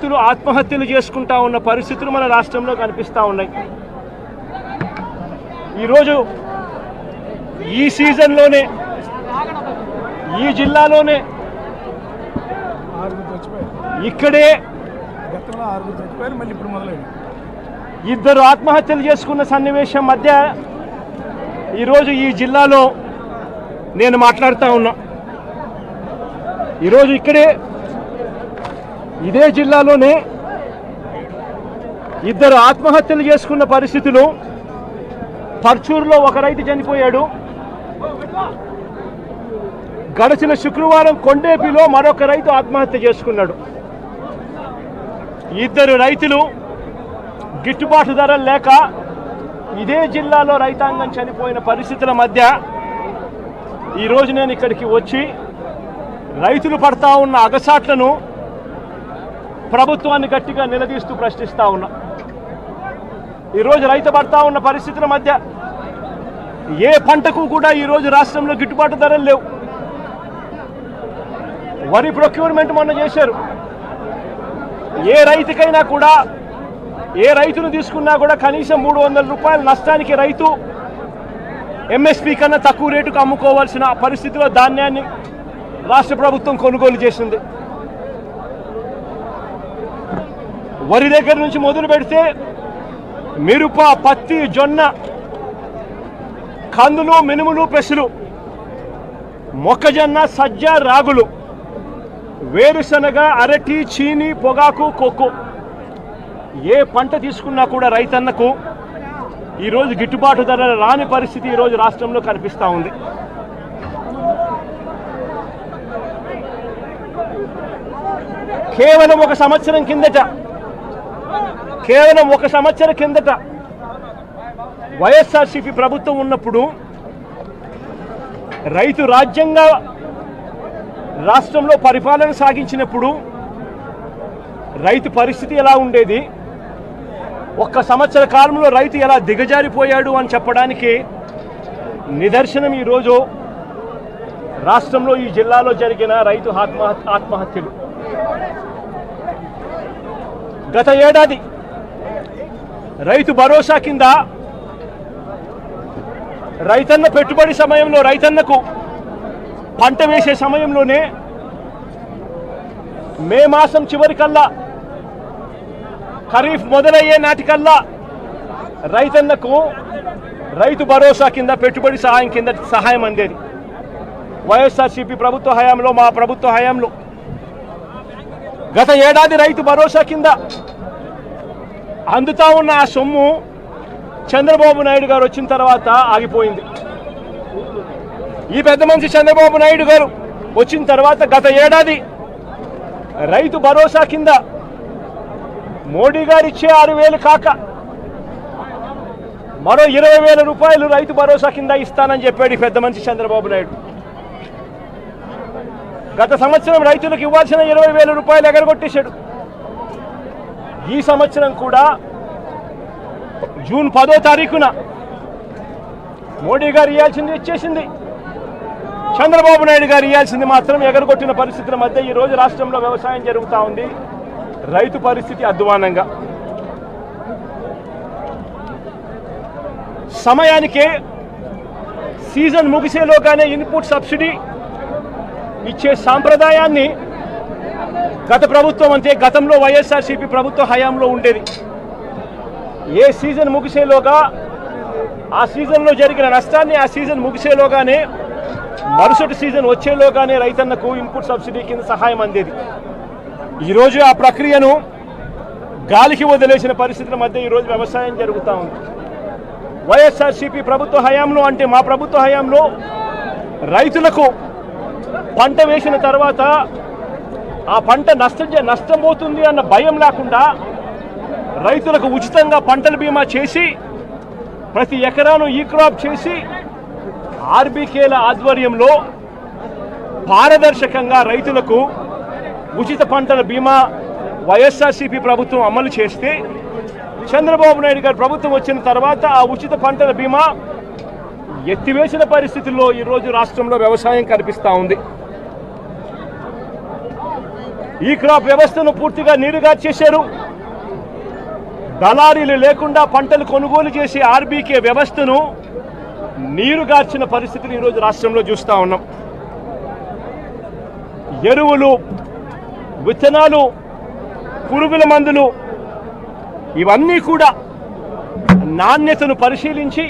రైతులు ఆత్మహత్యలు చేసుకుంటా ఉన్న పరిస్థితులు మన రాష్ట్రంలో కనిపిస్తూ ఉన్నాయి. ఈరోజు ఈ సీజన్లోనే ఈ జిల్లాలోనే ఇక్కడే ఇద్దరు ఆత్మహత్యలు చేసుకున్న సన్నివేశం మధ్య ఈరోజు ఈ జిల్లాలో నేను మాట్లాడుతూ ఉన్నా. ఈరోజు ఇక్కడే ఇదే జిల్లాలోనే ఇద్దరు ఆత్మహత్యలు చేసుకున్న పరిస్థితులు. పర్చూరులో ఒక రైతు చనిపోయాడు. గడిచిన శుక్రవారం కొండేపిలో మరొక రైతు ఆత్మహత్య చేసుకున్నాడు. ఇద్దరు రైతులు గిట్టుబాటు ధరలు లేక ఇదే జిల్లాలో రైతాంగం చనిపోయిన పరిస్థితుల మధ్య ఈరోజు నేను ఇక్కడికి వచ్చి రైతులు పడతా ఉన్న అగసాట్లను ప్రభుత్వాన్ని గట్టిగా నిలదీస్తూ ప్రశ్నిస్తూ ఉన్నా. ఈరోజు రైతు పడతా ఉన్న పరిస్థితుల మధ్య ఏ పంటకు కూడా ఈరోజు రాష్ట్రంలో గిట్టుబాటు ధరలు లేవు. వరి ప్రొక్యూర్మెంట్ మొన్న చేశారు. ఏ రైతుకైనా కూడా ఏ రైతును తీసుకున్నా కూడా కనీసం 300 రూపాయల నష్టానికి రైతు ఎంఎస్పీ కన్నా తక్కువ రేటుకు అమ్ముకోవాల్సిన పరిస్థితిలో ధాన్యాన్ని రాష్ట్ర ప్రభుత్వం కొనుగోలు చేసింది. వరి దగ్గర నుంచి మొదలు పెడితే మిరప, పత్తి, జొన్న, కందులు, మినుములు, పెసలు, మొక్కజొన్న, సజ్జ, రాగులు, వేరుశనగ, అరటి, చీని, పొగాకు, కోకో ఏ పంట తీసుకున్నా కూడా రైతన్నకు ఈరోజు గిట్టుబాటు ధర రాని పరిస్థితి ఈరోజు రాష్ట్రంలో కనిపిస్తూ ఉంది. కేవలం ఒక సంవత్సరం కిందట వైఎస్ఆర్సీపీ ప్రభుత్వం ఉన్నప్పుడు రైతు రాజ్యంగా రాష్ట్రంలో పరిపాలన సాగించినప్పుడు రైతు పరిస్థితి ఎలా ఉండేది, ఒక్క సంవత్సర కాలంలో రైతు ఎలా దిగజారిపోయాడు అని చెప్పడానికి నిదర్శనం ఈరోజు రాష్ట్రంలో ఈ జిల్లాలో జరిగిన రైతు ఆత్మహత్యలు. గత ఏడాది రైతు భరోసా కింద రైతన్న పెట్టుబడి సమయంలో రైతన్నకు పంట వేసే సమయంలోనే మే మాసం చివరికల్లా ఖరీఫ్ మొదలయ్యే నాటికల్లా రైతన్నకు రైతు భరోసా కింద పెట్టుబడి సహాయం కింద సహాయం అందేది. వైఎస్ఆర్సీపీ ప్రభుత్వ హయాంలో, మా ప్రభుత్వ హయాంలో గత ఏడాది రైతు భరోసా కింద అందుతా ఉన్న ఆ సొమ్ము చంద్రబాబు నాయుడు గారు వచ్చిన తర్వాత ఆగిపోయింది. ఈ పెద్ద మనిషి చంద్రబాబు నాయుడు గారు వచ్చిన తర్వాత గత ఏడాది రైతు భరోసా కింద మోడీ గారు ఇచ్చే 6,000 కాక మరో 20,000 రూపాయలు రైతు భరోసా కింద ఇస్తానని చెప్పాడు పెద్ద మనిషి చంద్రబాబు నాయుడు. గత సంవత్సరం రైతులకు ఇవ్వాల్సిన 20,000 రూపాయలు ఎగరగొట్టేశాడు. ఈ సంవత్సరం కూడా జూన్ 10వ తారీఖున మోడీ గారు ఇవ్వాల్సింది ఇచ్చేసింది, చంద్రబాబు నాయుడు గారు ఇవ్వాల్సింది మాత్రం ఎగరగొట్టిన పరిస్థితుల మధ్య ఈరోజు రాష్ట్రంలో వ్యవసాయం జరుగుతూ ఉంది. రైతు పరిస్థితి అధ్వానంగా. సమయానికే సీజన్ ముగిసేలోగానే ఇన్పుట్ సబ్సిడీ ఇచ్చే సాంప్రదాయాన్ని గత ప్రభుత్వం అంతే గతంలో వైఎస్ఆర్సీపీ ప్రభుత్వ హయాంలో ఉండేది. ఏ సీజన్ ముగిసేలోగా ఆ సీజన్లో జరిగిన నష్టాన్ని ఆ సీజన్ ముగిసేలోగానే మరుసటి సీజన్ వచ్చేలోగానే రైతన్నకు ఇన్పుట్ సబ్సిడీ కింద సహాయం అందేది. ఈరోజు ఆ ప్రక్రియను గాలికి వదిలేసిన పరిస్థితుల మధ్య ఈరోజు వ్యవసాయం జరుగుతూ ఉంది. వైఎస్ఆర్సీపీ ప్రభుత్వ హయాంలో అంటే మా ప్రభుత్వ హయాంలో రైతులకు పంట వేసిన తర్వాత ఆ పంట నష్టం పోతుంది అన్న భయం లేకుండా రైతులకు ఉచితంగా పంటల బీమా చేసి ప్రతి ఎకరాను ఈ క్రాప్ చేసి ఆర్బీకేల ఆధ్వర్యంలో పారదర్శకంగా రైతులకు ఉచిత పంటల బీమా వైఎస్ఆర్సీపీ ప్రభుత్వం అమలు చేస్తే చంద్రబాబు నాయుడు గారి ప్రభుత్వం వచ్చిన తర్వాత ఆ ఉచిత పంటల బీమా ఎత్తివేసిన పరిస్థితుల్లో ఈరోజు రాష్ట్రంలో వ్యవసాయం కనిపిస్తూ ఉంది. ఈ క్రాప్ వ్యవస్థను పూర్తిగా నీరుగా చేశారు. దళారీలు లేకుండా పంటలు కొనుగోలు చేసి ఆర్బీకే వ్యవస్థను నీరుగార్చిన పరిస్థితిని ఈరోజు రాష్ట్రంలో చూస్తూ ఉన్నాం. ఎరువులు, విత్తనాలు, పురుగుల మందులు ఇవన్నీ కూడా నాణ్యతను పరిశీలించి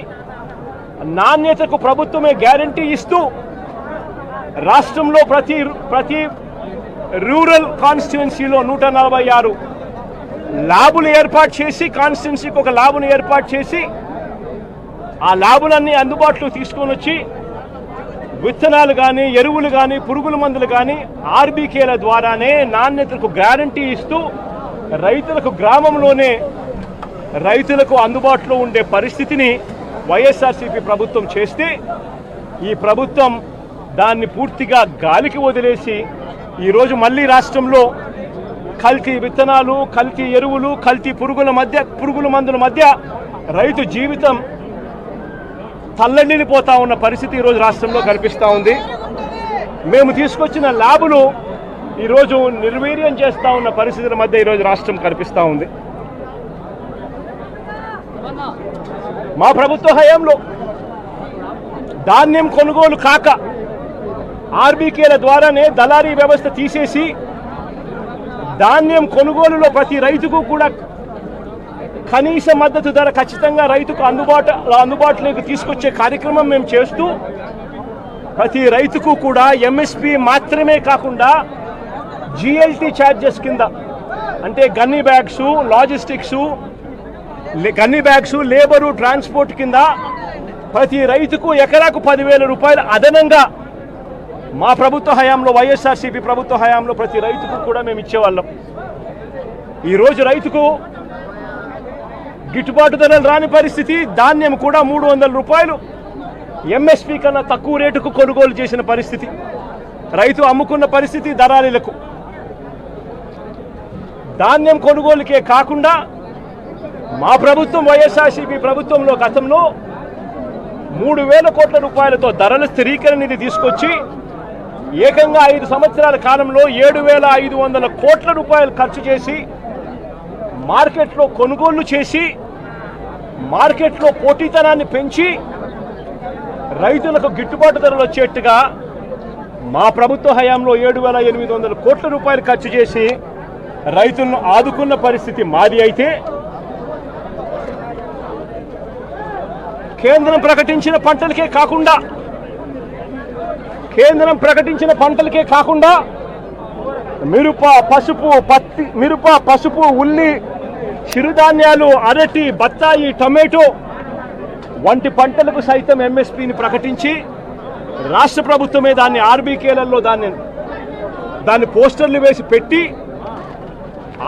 నాణ్యతకు ప్రభుత్వమే గ్యారంటీ ఇస్తూ రాష్ట్రంలో ప్రతి రూరల్ కాన్స్టిట్యుయెన్సీలో 146 ల్యాబులు ఏర్పాటు చేసి, కాన్స్టిట్యుయెన్సీకి ఒక ల్యాబును ఏర్పాటు చేసి ఆ ల్యాబులన్నీ అందుబాటులో తీసుకొని వచ్చి విత్తనాలు కానీ, ఎరువులు కానీ, పురుగుల మందులు కానీ ఆర్బీకేల ద్వారానే నాణ్యతకు గ్యారంటీ ఇస్తూ రైతులకు గ్రామంలోనే రైతులకు అందుబాటులో ఉండే పరిస్థితిని వైఎస్ఆర్సీపీ ప్రభుత్వం చేస్తే ఈ ప్రభుత్వం దాన్ని పూర్తిగా గాలికి వదిలేసి ఈరోజు మళ్ళీ రాష్ట్రంలో కల్తీ విత్తనాలు, కల్తీ ఎరువులు, కల్తీ పురుగుల మందుల మధ్య రైతు జీవితం తల్లడిల్లిపోతా ఉన్న పరిస్థితి ఈరోజు రాష్ట్రంలో కనిపిస్తూ ఉంది. మేము తీసుకొచ్చిన ల్యాబులు ఈరోజు నిర్వీర్యం చేస్తూ ఉన్న పరిస్థితుల మధ్య ఈరోజు రాష్ట్రం కనిపిస్తూ ఉంది. మా ప్రభుత్వ హయాంలో ధాన్యం కొనుగోలు కాక ఆర్బీకేల ద్వారానే దళారీ వ్యవస్థ తీసేసి ధాన్యం కొనుగోలులో ప్రతి రైతుకు కూడా కనీస మద్దతు ధర ఖచ్చితంగా రైతుకు అందుబాటులోకి తీసుకొచ్చే కార్యక్రమం మేము చేస్తూ ప్రతి రైతుకు కూడా ఎంఎస్పి మాత్రమే కాకుండా జిఎల్టీ ఛార్జెస్ కింద, అంటే gunny bags, logistics, gunny bags, labour, transport కింద ప్రతి రైతుకు ఎకరాకు 10,000 రూపాయలు అదనంగా మా ప్రభుత్వ హయాంలో, వైఎస్ఆర్సీపీ ప్రభుత్వ హయాంలో ప్రతి రైతుకు కూడా మేము ఇచ్చేవాళ్ళం. ఈరోజు రైతుకు గిట్టుబాటు ధరలు రాని పరిస్థితి. ధాన్యం కూడా 300 రూపాయలు ఎంఎస్పీ కన్నా తక్కువ రేటుకు కొనుగోలు చేసిన పరిస్థితి, రైతు అమ్ముకున్న పరిస్థితి దళారీలకు. ధాన్యం కొనుగోలుకే కాకుండా మా ప్రభుత్వం, వైఎస్ఆర్సీపీ ప్రభుత్వంలో గతంలో 3,000 కోట్ల రూపాయలతో ధరల స్థిరీకరణ నిధి తీసుకొచ్చి ఏకంగా 5 సంవత్సరాల కాలంలో 7,500 కోట్ల రూపాయలు ఖర్చు చేసి మార్కెట్లో కొనుగోళ్లు చేసి మార్కెట్లో పోటీతనాన్ని పెంచి రైతులకు గిట్టుబాటు ధరలు వచ్చేట్టుగా మా ప్రభుత్వ హయాంలో 7,800 కోట్ల రూపాయలు ఖర్చు చేసి రైతులను ఆదుకున్న పరిస్థితి మాది. అయితే కేంద్రం ప్రకటించిన పంటలకే కాకుండా మిరప, పసుపు, ఉల్లి, చిరుధాన్యాలు, అరటి, బత్తాయి, టమాటో వంటి పంటలకు సైతం ఎంఎస్పీని ప్రకటించి రాష్ట్ర ప్రభుత్వమే దాన్ని ఆర్బీకేలలో దాన్ని పోస్టర్లు వేసి పెట్టి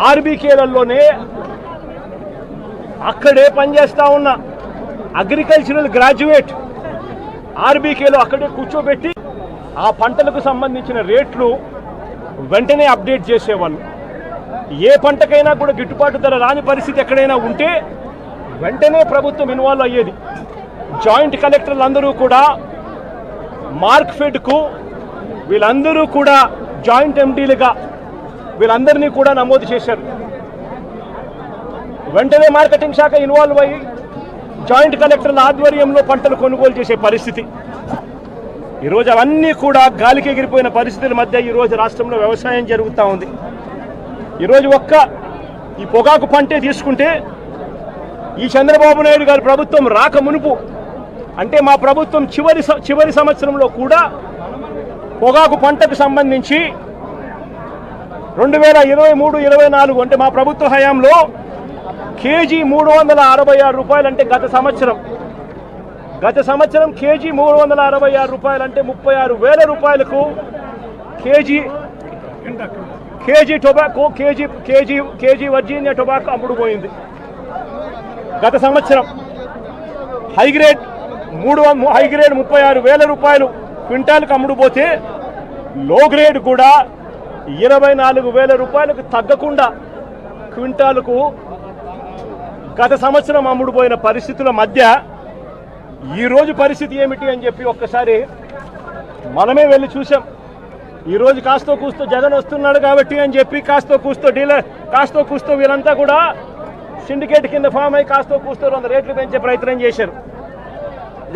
ఆర్బీకేలలోనే అక్కడే పనిచేస్తా ఉన్న అగ్రికల్చరల్ గ్రాడ్యుయేట్ ఆర్బీకేలో అక్కడే కూర్చోబెట్టి ఆ పంటలకు సంబంధించిన రేట్లు వెంటనే అప్డేట్ చేసేవాళ్ళు. ఏ పంటకైనా కూడా గిట్టుబాటు ధర రాని పరిస్థితి ఎక్కడైనా ఉంటే వెంటనే ప్రభుత్వం ఇన్వాల్వ్ అయ్యేది. జాయింట్ కలెక్టర్లు అందరూ కూడా మార్క్ఫెడ్కు వీళ్ళందరూ కూడా జాయింట్ ఎండీలుగా వీళ్ళందరినీ కూడా నమోదు చేశారు. వెంటనే మార్కెటింగ్ శాఖ ఇన్వాల్వ్ అయ్యి జాయింట్ కలెక్టర్ల ఆధ్వర్యంలో పంటలు కొనుగోలు చేసే పరిస్థితి. ఈరోజు అవన్నీ కూడా గాలికి ఎగిరిపోయిన పరిస్థితుల మధ్య ఈరోజు రాష్ట్రంలో వ్యవసాయం జరుగుతూ ఉంది. ఈరోజు ఈ పొగాకు పంటే తీసుకుంటే ఈ చంద్రబాబు నాయుడు గారి ప్రభుత్వం రాక మునుపు, అంటే మా ప్రభుత్వం చివరి సంవత్సరంలో కూడా పొగాకు పంటకు సంబంధించి 2023-24 అంటే మా ప్రభుత్వ హయాంలో కేజీ 366 రూపాయలు, అంటే గత సంవత్సరం కేజీ 366 రూపాయలు, అంటే 36,000 రూపాయలకు KG tobacco, KG Virginia tobacco అమ్ముడుపోయింది. గత సంవత్సరం హైగ్రేడ్ 36,000 రూపాయలు క్వింటాల్కి అమ్ముడుపోతే లో గ్రేడ్ కూడా 24,000 రూపాయలకు తగ్గకుండా క్వింటాలకు గత సంవత్సరం అమ్ముడుపోయిన పరిస్థితుల మధ్య ఈరోజు పరిస్థితి ఏమిటి అని చెప్పి ఒక్కసారి మనమే వెళ్ళి చూసాం. ఈరోజు కాస్తో కూస్తో జగన్ వస్తున్నాడు కాబట్టి అని చెప్పి కాస్తో కూస్తో వీళ్ళంతా కూడా సిండికేట్ కింద ఫామ్ అయ్యి కాస్తో కూస్తో 100 రేట్లు పెంచే ప్రయత్నం చేశారు.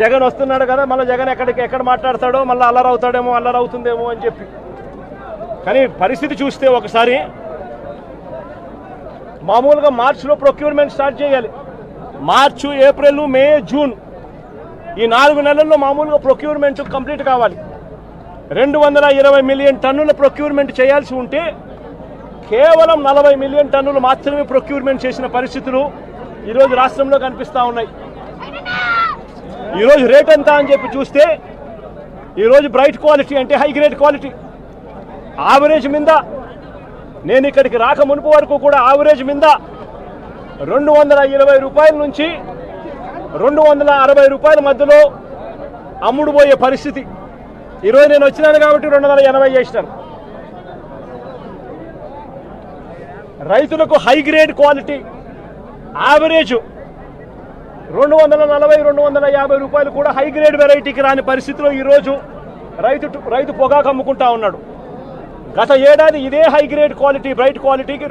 జగన్ వస్తున్నాడు కదా, మళ్ళీ జగన్ ఎక్కడ మాట్లాడతాడో, మళ్ళీ అల్లరవుతుందేమో అని చెప్పి. కానీ పరిస్థితి చూస్తే ఒకసారి మామూలుగా మార్చిలో ప్రొక్యూర్మెంట్ స్టార్ట్ చేయాలి. మార్చి, ఏప్రిల్, మే, జూన్ ఈ 4 నెలల్లో మామూలుగా ప్రొక్యూర్మెంట్ కంప్లీట్ కావాలి. 220 మిలియన్ టన్నుల ప్రొక్యూర్మెంట్ చేయాల్సి ఉంటే కేవలం 40 మిలియన్ టన్నులు మాత్రమే ప్రొక్యూర్మెంట్ చేసిన పరిస్థితులు ఈరోజు రాష్ట్రంలో కనిపిస్తూ ఉన్నాయి. ఈరోజు రేట్ ఎంత అని చెప్పి చూస్తే ఈరోజు బ్రైట్ క్వాలిటీ అంటే హై గ్రేడ్ క్వాలిటీ యావరేజ్ మీద, నేను ఇక్కడికి రాక మునుపు వరకు కూడా యావరేజ్ మీద 220 రూపాయల నుంచి 260 రూపాయల మధ్యలో అమ్ముడుపోయే పరిస్థితి. ఈరోజు నేను వచ్చినాను కాబట్టి 280 చేసినాను. రైతులకు హై గ్రేడ్ క్వాలిటీ యావరేజ్ 240-250 రూపాయలు కూడా హై గ్రేడ్ వెరైటీకి రాని పరిస్థితిలో ఈరోజు రైతు పొగాకు అమ్ముకుంటా ఉన్నాడు. గత ఏడాది ఇదే హై గ్రేడ్ క్వాలిటీ బ్రైట్ క్వాలిటీకి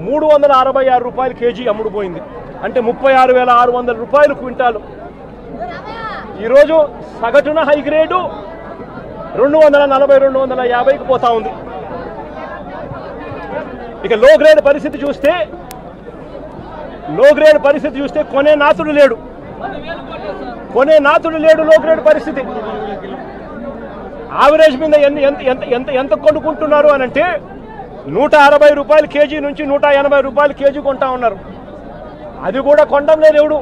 366 రూపాయలు కేజీ అమ్ముడుపోయింది. అంటే 36,600 రూపాయలు క్వింటాలు. ఈరోజు సగటున హై గ్రేడు 240-250కి పోతా ఉంది. ఇక లో గ్రేడ్ పరిస్థితి చూస్తే కొనే నాతుడు లేడు. లో గ్రేడ్ పరిస్థితి. యావరేజ్ మీద ఎంత కొనుక్కుంటున్నారు అని అంటే 160 రూపాయల కేజీ నుంచి 180 రూపాయల కేజీ కొంటా ఉన్నారు. అది కూడా కొండం లేదు ఎవడు.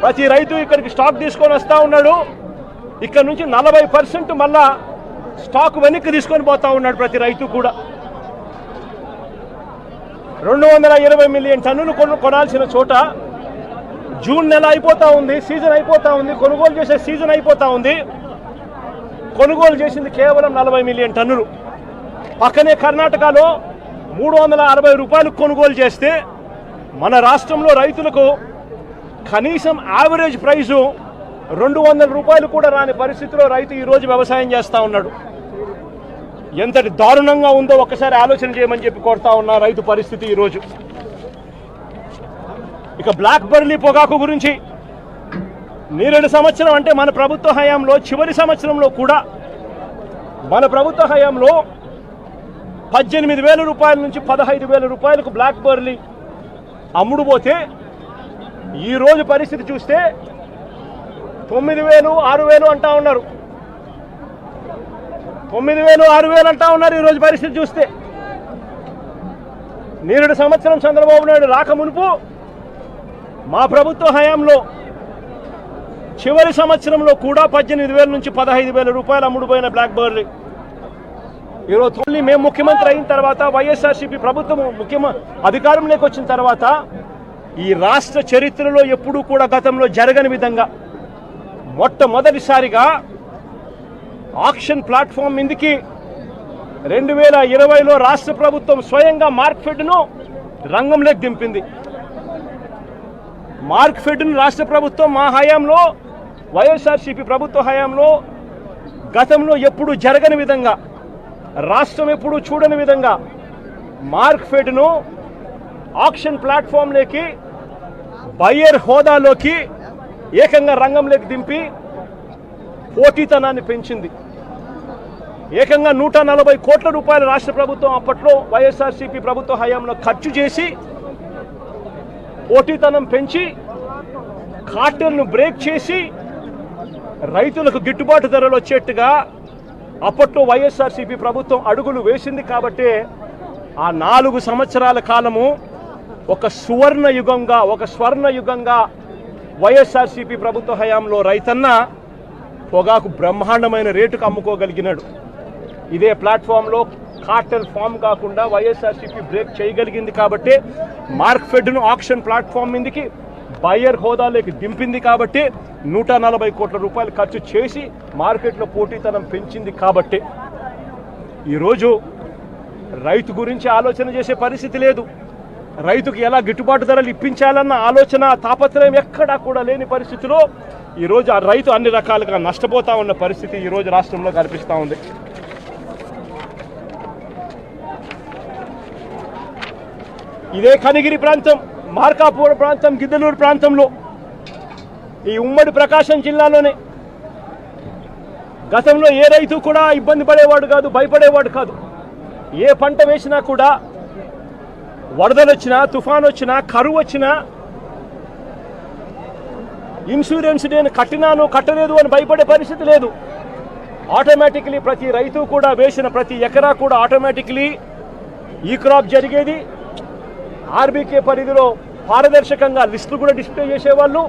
ప్రతి రైతు ఇక్కడికి స్టాక్ తీసుకొని వస్తూ ఉన్నాడు. ఇక్కడ నుంచి 40% మళ్ళా స్టాక్ వెనక్కి తీసుకొని పోతా ఉన్నాడు ప్రతి రైతు కూడా. 220 మిలియన్ టన్నులు కొనాల్సిన చోట జూన్ నెల అయిపోతా ఉంది, సీజన్ అయిపోతా ఉంది, కొనుగోలు చేసే సీజన్ అయిపోతా ఉంది. కొనుగోలు చేసింది కేవలం 40 మిలియన్ టన్నులు. పక్కనే కర్ణాటకలో 360 రూపాయలు కొనుగోలు చేస్తే మన రాష్ట్రంలో రైతులకు కనీసం యావరేజ్ ప్రైజు 200 రూపాయలు కూడా రాని పరిస్థితిలో రైతు ఈరోజు వ్యవసాయం చేస్తూ ఉన్నాడు. ఎంతటి దారుణంగా ఉందో ఒక్కసారి ఆలోచన చేయమని చెప్పి కోరుతా ఉన్నా రైతు పరిస్థితి ఈరోజు. ఇక బ్లాక్ బెర్రీ పొగాకు గురించి నేరేడు సంవత్సరం అంటే మన ప్రభుత్వ హయాంలో చివరి సంవత్సరంలో కూడా మన ప్రభుత్వ హయాంలో 18,000 రూపాయల నుంచి 15,000 రూపాయలకు బ్లాక్ బెర్రీ అమ్ముడుపోతే ఈరోజు పరిస్థితి చూస్తే 9,000, 6,000 అంటా ఉన్నారు. 9,000, 6,000 అంటా ఉన్నారు ఈరోజు పరిస్థితి చూస్తే. నేరేడు సంవత్సరం చంద్రబాబు నాయుడు రాక మునుపు మా ప్రభుత్వ హయాంలో చివరి సంవత్సరంలో కూడా 18,000 నుంచి 15,000 రూపాయలు అమ్ముడుపోయిన బ్లాక్ బెర్రీ ఈరోజు మేము ముఖ్యమంత్రి అయిన తర్వాత వైఎస్ఆర్సీపీ ప్రభుత్వం అధికారంలోకి వచ్చిన తర్వాత ఈ రాష్ట్ర చరిత్రలో ఎప్పుడూ కూడా గతంలో జరగని విధంగా మొట్టమొదటిసారిగా ఆక్షన్ ప్లాట్ఫామ్ మీదకి 2020లో రాష్ట్ర ప్రభుత్వం స్వయంగా మార్క్ఫెడ్ను రంగంలోకి దింపింది. మార్క్ఫెడ్ను రాష్ట్ర ప్రభుత్వం మా హయాంలో వైఎస్ఆర్సీపీ ప్రభుత్వ హయాంలో గతంలో ఎప్పుడు జరగని విధంగా, రాష్ట్రం ఎప్పుడు చూడని విధంగా మార్క్ఫెడ్ను ఆక్షన్ ప్లాట్ఫామ్లోకి బయ్యర్ హోదాలోకి ఏకంగా రంగంలోకి దింపి పోటీతనాన్ని పెంచింది. ఏకంగా 140 కోట్ల రూపాయల రాష్ట్ర ప్రభుత్వం అప్పట్లో వైఎస్ఆర్సీపీ ప్రభుత్వ హయాంలో ఖర్చు చేసి పోటీతనం పెంచి కార్టెల్ను బ్రేక్ చేసి రైతులకు గిట్టుబాటు ధరలు వచ్చేట్టుగా అప్పట్లో వైఎస్ఆర్సీపీ ప్రభుత్వం అడుగులు వేసింది. కాబట్టి ఆ 4 సంవత్సరాల కాలము ఒక స్వర్ణ యుగంగా వైఎస్ఆర్సీపీ ప్రభుత్వ హయాంలో రైతన్న పొగాకు బ్రహ్మాండమైన రేటుకు అమ్ముకోగలిగినాడు. ఇదే ప్లాట్ఫామ్లో కార్టెల్ ఫామ్ కాకుండా వైఎస్ఆర్సీపీ బ్రేక్ చేయగలిగింది. కాబట్టి మార్క్ఫెడ్ను ఆక్షన్ ప్లాట్ఫామ్ మీదకి బయ్యర్ హోదాలోకి దింపింది. కాబట్టి 140 కోట్ల రూపాయలు ఖర్చు చేసి మార్కెట్లో పోటీతనం పెంచింది. కాబట్టి ఈరోజు రైతు గురించి ఆలోచన చేసే పరిస్థితి లేదు. రైతుకు ఎలా గిట్టుబాటు ధరలు ఇప్పించాలన్న ఆలోచన తాపత్రయం ఎక్కడా కూడా లేని పరిస్థితిలో ఈరోజు ఆ రైతు అన్ని రకాలుగా నష్టపోతా ఉన్న పరిస్థితి ఈరోజు రాష్ట్రంలో కనిపిస్తూ ఉంది. ఇదే కనిగిరి ప్రాంతం, మార్కాపురం ప్రాంతం, గిద్దలూరు ప్రాంతంలో, ఈ ఉమ్మడి ప్రకాశం జిల్లాలోనే గతంలో ఏ రైతు కూడా ఇబ్బంది పడేవాడు కాదు, భయపడేవాడు కాదు. ఏ పంట వేసినా కూడా వరదలు వచ్చినా, తుఫాన్ వచ్చినా, కరువు వచ్చినా ఇన్సూరెన్స్ నేను కట్టినాను కట్టలేదు అని భయపడే పరిస్థితి లేదు. ఆటోమేటిక్లీ ప్రతి రైతు కూడా వేసిన ప్రతి ఎకరా కూడా ఆటోమేటిక్లీ ఈ క్రాప్ జరిగేది. ఆర్బీకే పరిధిలో పారదర్శకంగా లిస్టులు కూడా డిస్ప్లే చేసేవాళ్ళు.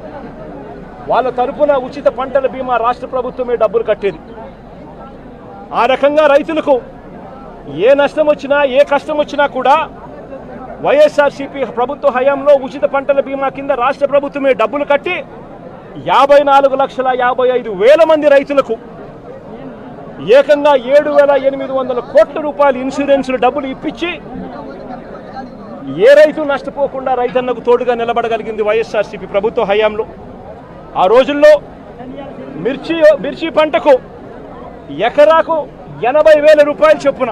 వాళ్ళ తరపున ఉచిత పంటల బీమా రాష్ట్ర ప్రభుత్వమే డబ్బులు కట్టేది. ఆ రకంగా రైతులకు ఏ నష్టం వచ్చినా, ఏ కష్టం వచ్చినా కూడా వైఎస్ఆర్సీపీ ప్రభుత్వ హయాంలో ఉచిత పంటల బీమా కింద రాష్ట్ర ప్రభుత్వమే డబ్బులు కట్టి 54,55,000 మంది రైతులకు ఏకంగా 7,800 కోట్ల రూపాయలు ఇన్సూరెన్సులు డబ్బులు ఇప్పించి ఏ రైతు నష్టపోకుండా రైతన్నకు తోడుగా నిలబడగలిగింది వైఎస్ఆర్సీపీ ప్రభుత్వ హయాంలో. ఆ రోజుల్లో మిర్చి పంటకు ఎకరాకు 80,000 రూపాయలు చొప్పున,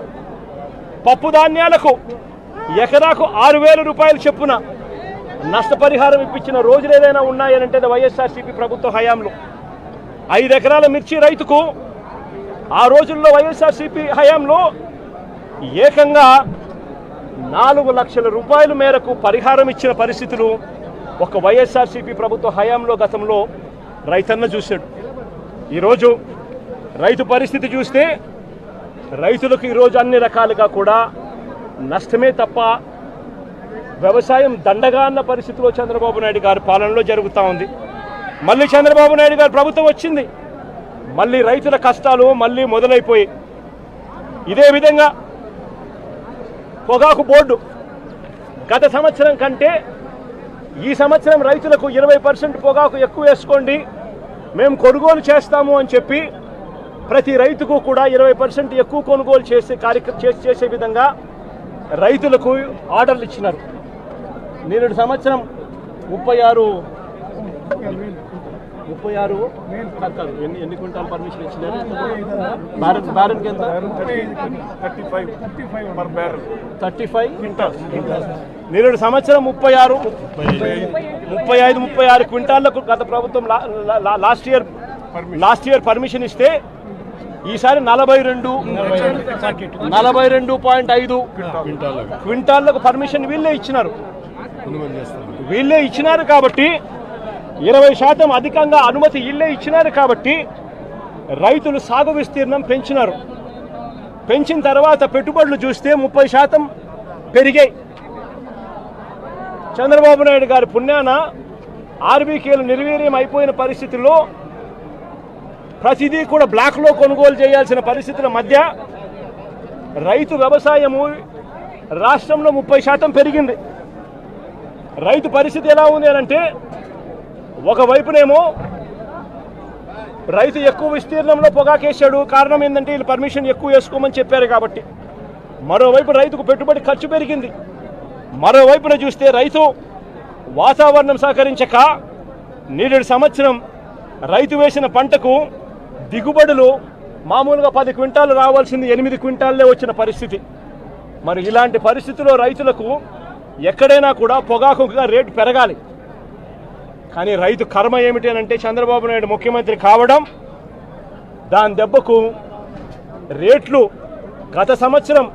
పప్పు ధాన్యాలకు ఎకరాకు 6,000 రూపాయలు చొప్పున నష్టపరిహారం ఇప్పించిన రోజులు ఏదైనా ఉన్నాయనంటే వైఎస్ఆర్సీపీ ప్రభుత్వ హయాంలో. 5 ఎకరాల మిర్చి రైతుకు ఆ రోజుల్లో వైఎస్ఆర్సీపీ హయాంలో ఏకంగా 4 లక్షల రూపాయల మేరకు పరిహారం ఇచ్చిన పరిస్థితులు ఒక వైఎస్ఆర్సీపీ ప్రభుత్వ హయాంలో గతంలో రైతన్న చూశాడు. ఈరోజు రైతు పరిస్థితి చూస్తే రైతులకు ఈరోజు అన్ని రకాలుగా కూడా నష్టమే తప్ప వ్యవసాయం దండగా అన్న పరిస్థితిలో చంద్రబాబు నాయుడు గారి పాలనలో జరుగుతూ ఉంది. మళ్ళీ చంద్రబాబు నాయుడు గారి ప్రభుత్వం వచ్చింది, మళ్ళీ రైతుల కష్టాలు మళ్ళీ మొదలైపోయి. ఇదే విధంగా పొగాకు బోర్డు గత సంవత్సరం కంటే ఈ సంవత్సరం రైతులకు 20% పొగాకు ఎక్కువ వేసుకోండి, మేము కొనుగోలు చేస్తాము అని చెప్పి ప్రతి రైతుకు కూడా 20% ఎక్కువ కొనుగోలు చేసే విధంగా రైతులకు ఆర్డర్లు ఇచ్చినారు. నేడు సంవత్సరం 36 ఎన్ని క్వింటాల్ పర్మిషన్ ఇచ్చినారు? బ్యారెన్కి ఎంత? 35 క్వింటాల్. నేడు సంవత్సరం 35 క్వింటాళ్లకు గత ప్రభుత్వం లాస్ట్ ఇయర్ పర్మిషన్ ఇస్తే ఈసారి 42.5 క్వింటాళ్లకు పర్మిషన్ వీళ్ళే ఇచ్చినారు కాబట్టి 20% అధికంగా అనుమతి వీళ్ళే ఇచ్చినారు కాబట్టి రైతులు సాగు విస్తీర్ణం పెంచినారు. పెంచిన తర్వాత పెట్టుబడులు చూస్తే 30% పెరిగాయి. చంద్రబాబు నాయుడు గారి పుణ్యాన ఆర్బీకేలు నిర్వీర్యం అయిపోయిన పరిస్థితుల్లో ప్రతిదీ కూడా బ్లాక్లో కొనుగోలు చేయాల్సిన పరిస్థితుల మధ్య రైతు వ్యవసాయము రాష్ట్రంలో 30% పెరిగింది. రైతు పరిస్థితి ఎలా ఉంది అంటే ఒకవైపునేమో రైతు ఎక్కువ విస్తీర్ణంలో పొగాకేశాడు, కారణం ఏంటంటే వీళ్ళు పర్మిషన్ ఎక్కువ వేసుకోమని చెప్పారు కాబట్టి. మరోవైపు రైతుకు పెట్టుబడి ఖర్చు పెరిగింది. మరోవైపున చూస్తే రైతు వాతావరణం సహకరించక నేడు సంవత్సరం రైతు వేసిన పంటకు దిగుబడులు మామూలుగా 10 క్వింటాలు రావాల్సింది 8 క్వింటాల్లే వచ్చిన పరిస్థితి. మరి ఇలాంటి పరిస్థితుల్లో రైతులకు ఎక్కడైనా కూడా పొగాకుగా రేటు పెరగాలి. కానీ రైతు కర్మ ఏమిటి అంటే చంద్రబాబు నాయుడు ముఖ్యమంత్రి కావడం, దాని దెబ్బకు రేట్లు గత సంవత్సరం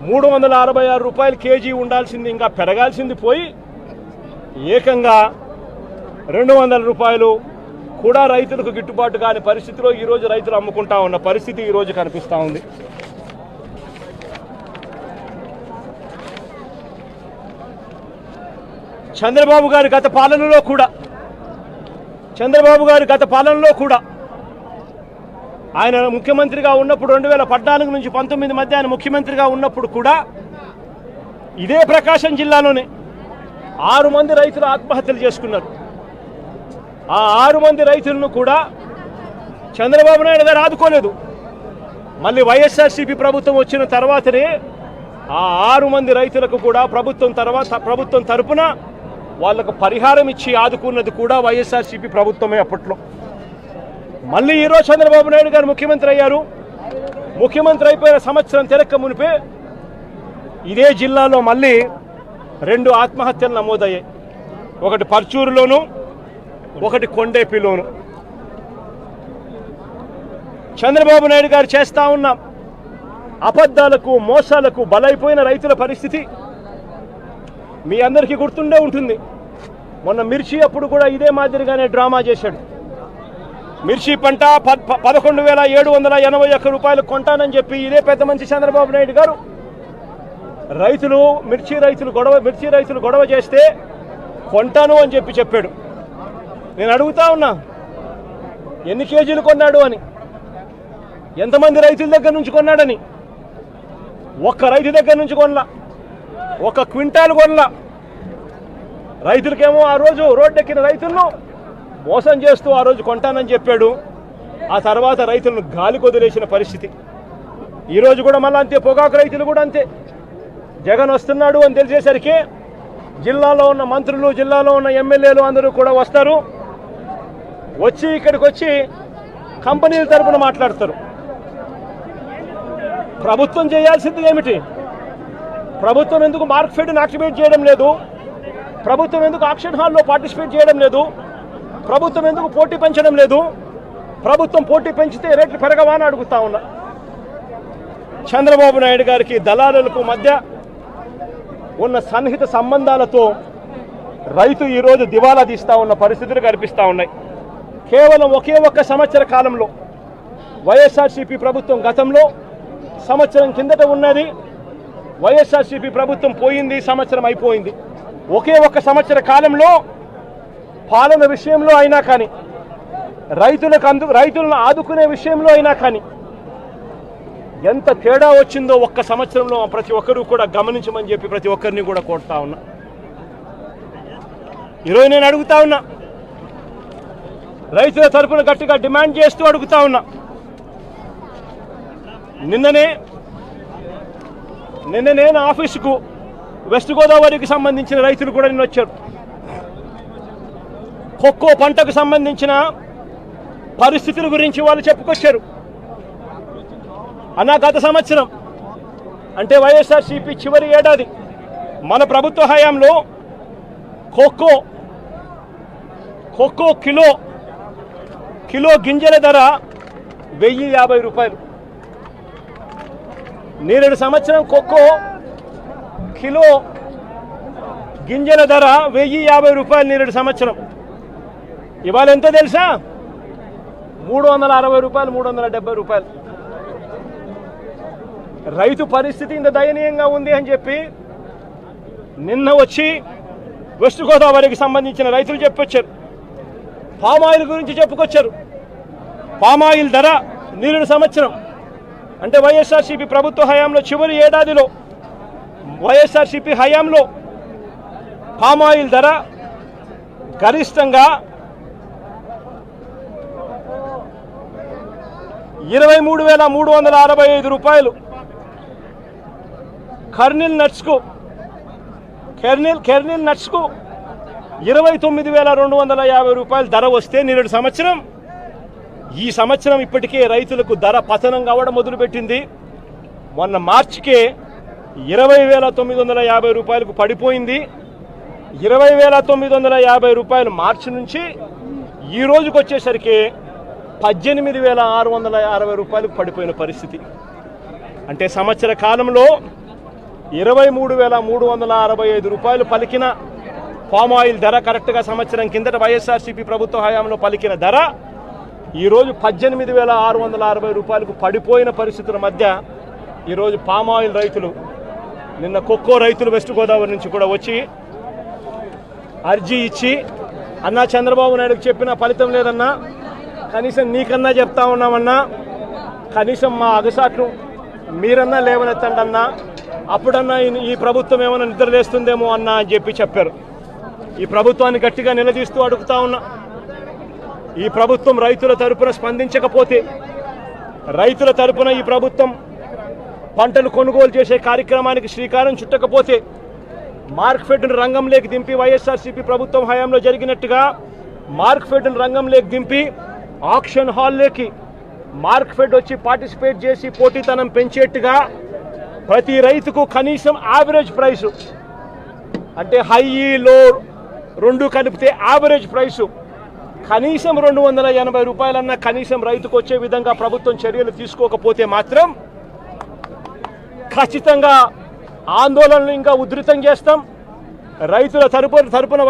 366 రూపాయలు కేజీ ఉండాల్సింది ఇంకా పెరగాల్సింది పోయి ఏకంగా 200 రూపాయలు కూడా రైతులకు గిట్టుబాటు కాని పరిస్థితిలో ఈరోజు రైతులు అమ్ముకుంటా ఉన్న పరిస్థితి ఈరోజు కనిపిస్తూ ఉంది. చంద్రబాబు గారి గత పాలనలో కూడా ఆయన ముఖ్యమంత్రిగా ఉన్నప్పుడు 2014 నుంచి 19 మధ్య ఆయన ముఖ్యమంత్రిగా ఉన్నప్పుడు కూడా ఇదే ప్రకాశం జిల్లాలోనే 6 మంది రైతులు ఆత్మహత్యలు చేసుకున్నారు. ఆ 6 మంది రైతులను కూడా చంద్రబాబు నాయుడు గారు ఆదుకోలేదు. మళ్ళీ వైఎస్ఆర్సీపీ ప్రభుత్వం వచ్చిన తర్వాతనే ఆ 6 మంది రైతులకు కూడా ప్రభుత్వం తరపున వాళ్ళకు పరిహారం ఇచ్చి ఆదుకున్నది కూడా వైఎస్ఆర్సీపీ ప్రభుత్వమే అప్పట్లో. మళ్ళీ ఈరోజు చంద్రబాబు నాయుడు గారు ముఖ్యమంత్రి అయ్యారు. ముఖ్యమంత్రి అయిపోయిన సంవత్సరం తిరక్క మునిపే ఇదే జిల్లాలో మళ్ళీ 2 ఆత్మహత్యలు నమోదయ్యాయి. ఒకటి పర్చూరులోను, ఒకటి కొండేపిలోను. చంద్రబాబు నాయుడు గారు చేస్తా ఉన్న అబద్ధాలకు, మోసాలకు బలైపోయిన రైతుల పరిస్థితి మీ అందరికీ గుర్తుండే ఉంటుంది. మొన్న మిర్చి అప్పుడు కూడా ఇదే మాదిరిగానే డ్రామా చేశాడు. మిర్చి పంట 11,781 రూపాయలు కొంటానని చెప్పి ఇదే పెద్ద మంచి చంద్రబాబు నాయుడు గారు మిర్చి రైతులు గొడవ చేస్తే కొంటాను అని చెప్పాడు. నేను అడుగుతా ఉన్నా, ఎన్ని కేజీలు కొన్నాడు అని, ఎంతమంది రైతుల దగ్గర నుంచి కొన్నాడని. ఒక్క రైతు దగ్గర నుంచి కొనలా, 1 క్వింటాల్ కొనలా. రైతులకేమో ఆ రోజు రోడ్డెక్కిన రైతులను మోసం చేస్తూ ఆ రోజు కొంటానని చెప్పాడు. ఆ తర్వాత రైతులను గాలి కొదిలేసిన పరిస్థితి. ఈరోజు కూడా మళ్ళీ అంతే. పొగాకు రైతులు కూడా అంతే. జగన్ వస్తున్నాడు అని తెలిసేసరికి జిల్లాలో ఉన్న మంత్రులు, జిల్లాలో ఉన్న ఎమ్మెల్యేలు అందరూ కూడా వస్తారు. ఇక్కడికి వచ్చి కంపెనీల తరపున మాట్లాడతారు. ప్రభుత్వం చేయాల్సింది ఏమిటి? ప్రభుత్వం ఎందుకు మార్కెట్ని యాక్టివేట్ చేయడం లేదు? ప్రభుత్వం ఎందుకు ఆక్షన్ హాల్లో పార్టిసిపేట్ చేయడం లేదు? ప్రభుత్వం ఎందుకు పోటీ పెంచడం లేదు? ప్రభుత్వం పోటీ పెంచితే రేట్లు పెరగవా అని అడుగుతా ఉన్నా. చంద్రబాబు నాయుడు గారికి దళారులకు మధ్య ఉన్న సన్నిహిత సంబంధాలతో రైతు ఈరోజు దివాలా తీస్తా ఉన్న పరిస్థితులు కనిపిస్తూ ఉన్నాయి. కేవలం ఒకే ఒక్క సంవత్సర కాలంలో వైఎస్ఆర్సీపీ ప్రభుత్వం గతంలో సంవత్సరం కిందట ఉన్నది, వైఎస్ఆర్సీపీ ప్రభుత్వం పోయింది, సంవత్సరం అయిపోయింది. ఒకే ఒక్క సంవత్సర కాలంలో పాలన విషయంలో అయినా కానీ, రైతులను ఆదుకునే విషయంలో అయినా కానీ ఎంత తేడా వచ్చిందో ఒక్క సంవత్సరంలో ప్రతి ఒక్కరూ కూడా గమనించమని చెప్పి ప్రతి ఒక్కరిని కూడా కోరుతా ఉన్నా. ఈరోజు నేను అడుగుతా ఉన్నా, రైతుల తరపున గట్టిగా డిమాండ్ చేస్తూ అడుగుతా ఉన్నా. నిన్ననే నా ఆఫీసుకు వెస్ట్ గోదావరికి సంబంధించిన రైతులు కూడా నిన్న వచ్చారు. కోకో పంటకు సంబంధించిన పరిస్థితుల గురించి వాళ్ళు చెప్పుకొచ్చారు. అన్న, గత సంవత్సరం అంటే వైఎస్ఆర్సీపీ చివరి ఏడాది మన ప్రభుత్వ హయాంలో కోకో కిలో గింజల ధర 1,050 రూపాయలు. నేరేడు సంవత్సరం కోకో కిలో గింజల ధర 1,050 రూపాయలు నేరేడు సంవత్సరం. ఇవాళ ఎంతో తెలుసా? 360 రూపాయలు, 370 రూపాయలు. రైతు పరిస్థితి ఇంత దయనీయంగా ఉంది అని చెప్పి నిన్న వచ్చి వెస్ట్ గోదావరికి సంబంధించిన రైతులు చెప్పొచ్చారు. పామాయిల్ గురించి చెప్పుకొచ్చారు. పామాయిల్ ధర నేరేడు సంవత్సరం అంటే వైఎస్ఆర్సీపీ ప్రభుత్వ హయాంలో చివరి ఏడాదిలో వైఎస్ఆర్సీపీ హయాంలో పామాయిల్ ధర గరిష్టంగా 23,365 రూపాయలు. కెర్నిల్ నట్స్కు 29,250 రూపాయలు ధర వస్తే నేరేడు సంవత్సరం, ఈ సంవత్సరం ఇప్పటికే రైతులకు ధర పతనం కావడం మొదలుపెట్టింది. మొన్న మార్చికే 20,950 రూపాయలకు పడిపోయింది. 20,950 రూపాయలు మార్చి నుంచి ఈ రోజుకి వచ్చేసరికి 18,660 రూపాయలకు పడిపోయిన పరిస్థితి. అంటే సంవత్సర కాలంలో 23,365 రూపాయలు పలికిన పామాయిల్ ధర కరెక్ట్గా సంవత్సరం కిందట వైఎస్ఆర్సీపీ ప్రభుత్వ హయాంలో పలికిన ధర ఈరోజు 18,660 రూపాయలకు పడిపోయిన పరిస్థితుల మధ్య ఈరోజు పామాయిల్ రైతులు, నిన్న కోకో రైతులు వెస్ట్ గోదావరి నుంచి కూడా వచ్చి అర్జీ ఇచ్చి, అన్నా చంద్రబాబు నాయుడుకి చెప్పిన ఫలితం లేదన్నా, కనీసం నీకన్నా చెప్తా ఉన్నామన్నా, కనీసం మా అగసాట్లు మీరన్నా లేవనెత్తండి అన్నా, అప్పుడన్నా ఈ ప్రభుత్వం ఏమైనా నిద్రలేస్తుందేమో అన్నా అని చెప్పారు. ఈ ప్రభుత్వాన్ని గట్టిగా నిలదీస్తూ అడుగుతా ఉన్నా. ఈ ప్రభుత్వం రైతుల తరపున స్పందించకపోతే, రైతుల తరపున ఈ ప్రభుత్వం పంటలు కొనుగోలు చేసే కార్యక్రమానికి శ్రీకారం చుట్టకపోతే, మార్కెట్ను రంగంలోకి దింపి వైఎస్ఆర్సీపీ ప్రభుత్వం హయాంలో జరిగినట్టుగా మార్కెట్ను రంగంలోకి దింపి ఆక్షన్ హాల్లోకి మార్కెట్ వచ్చి పార్టిసిపేట్ చేసి పోటీతనం పెంచేట్టుగా ప్రతి రైతుకు కనీసం యావరేజ్ ప్రైసు అంటే హై లో రెండు కలిపితే యావరేజ్ ప్రైసు కనీసం 280 రూపాయలన్నా కనీసం రైతుకు వచ్చే విధంగా ప్రభుత్వం చర్యలు తీసుకోకపోతే మాత్రం ఖచ్చితంగా ఆందోళనలు ఇంకా ఉధృతం చేస్తాం. రైతుల తరపున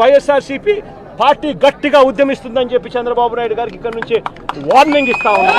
వైఎస్ఆర్సీపీ పార్టీ గట్టిగా ఉద్యమిస్తుందని చెప్పి చంద్రబాబు నాయుడు గారికి ఇక్కడ నుంచి వార్నింగ్ ఇస్తా ఉన్నాం.